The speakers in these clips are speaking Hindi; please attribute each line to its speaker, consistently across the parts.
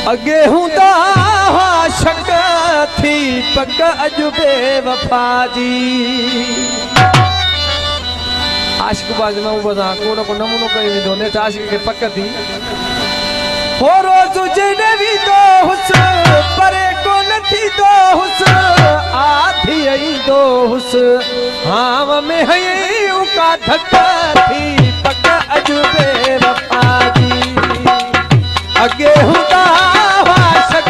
Speaker 1: अगे हूंदा शक थी पक अजबे वफा जी आशिक बाज में बदा कोड को नमूनो कई विदो ने आशिक के पक थी हो रोज जने भी दो हुस परे को नथी दो हुस आधी आई दो हुस हां में है का धक्का थी पक अजबे वफा जी अगे हूंदा शक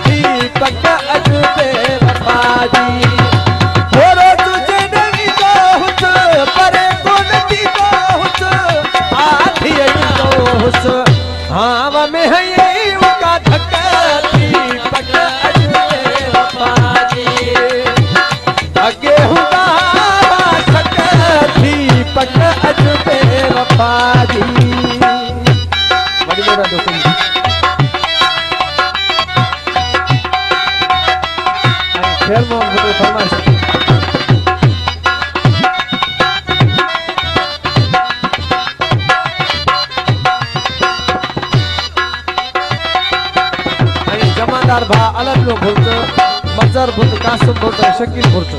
Speaker 1: थी पक अजबे वफा जी हो रोज जने भी दो हुस परे को नथी दो हुस आधी आई दो हुस हाँ में है का धक्का थी पक अजबे वफा जी अगे हुआ शक थी पक अजबे वफा जी बड़ी मेरा दोस्तों खैर मोहम्मद फरमाइश जमादार भा अलग लोग बोलते मजर बोलते कासम बोलते शकील बोलते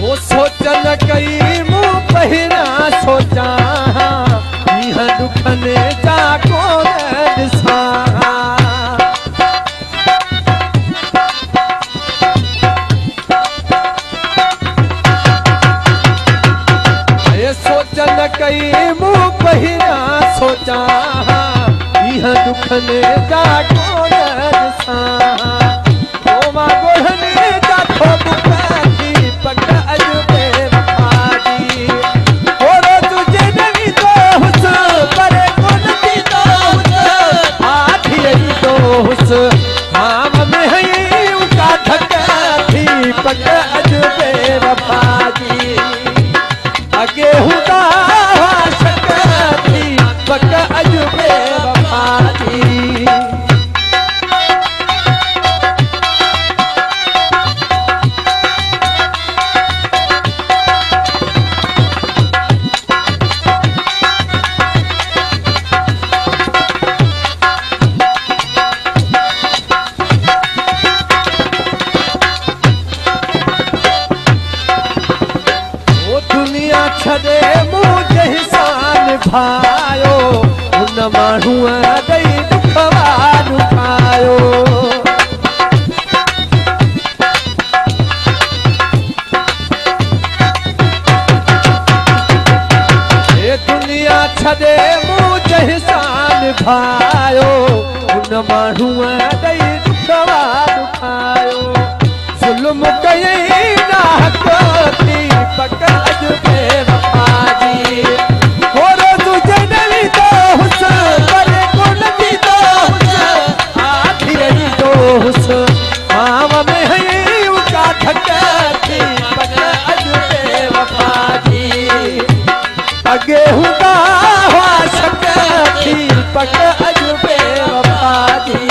Speaker 1: वो सोचन कई मुँह पहिरा सोचा यह दुखने जाको दिसा ये सोचन कई मुँह पहिरा सोचा दुखने जाको नसा ओ मां गोहने जाको बुकाती पक अजबे वफा जी हो तुझे नहीं तो हुस परे को नथी दो हुस आधी आई दो हुस हां में है का धक्का थी पक अजबे वफा जी अगे हुदा शक थी पक अजबे वफा जी छदे मुझे हिसान भायो उन माण्हू दई दुखवा दुखायो ये दुनिया छदे मुझे हिसान भायो उन माण्हू दई दुखवा दुखायो जुल्म कई ना हक थी पक अजबे वफा जी हो तुझे नहीं दो हुस परे को नथी दो हुस आधी आई दो हुस मां में है का धक्का थी पक अजबे वफा जी अगे हुदा शक थी पक अजबे वफा जी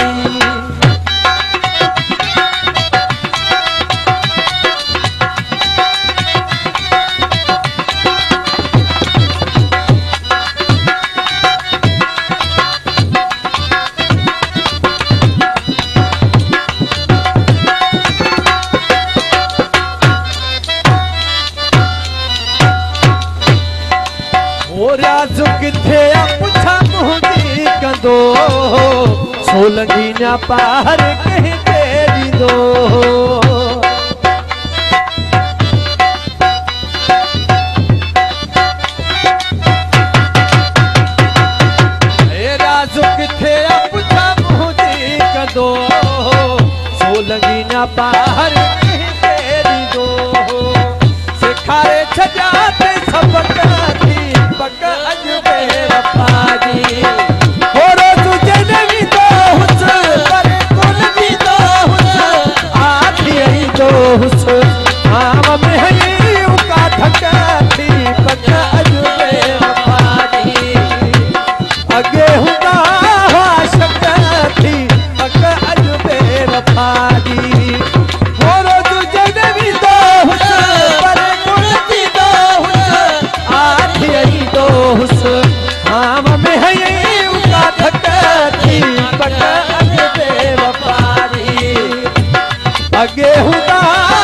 Speaker 1: किथे पुछा मुंहिंजी कंदो सोलंगी ना पार कहीं तेरी दो राजू किथे पुछा मुंहिंजी कंदो सोलंगी ना पार कहीं तेरी दो सिखारे छजाते सबक पक अजबे वफा जी हो तुझे नहीं दो हुस परे को नथी दो हुस आधी आई दो हुस हां में है का धक्का थी पक अजबे वफा जी अगे हुदा शक थी पक अजबे वफा जी हो आम में है ये उका धकती पट अगे बेवफारी अगे हुदा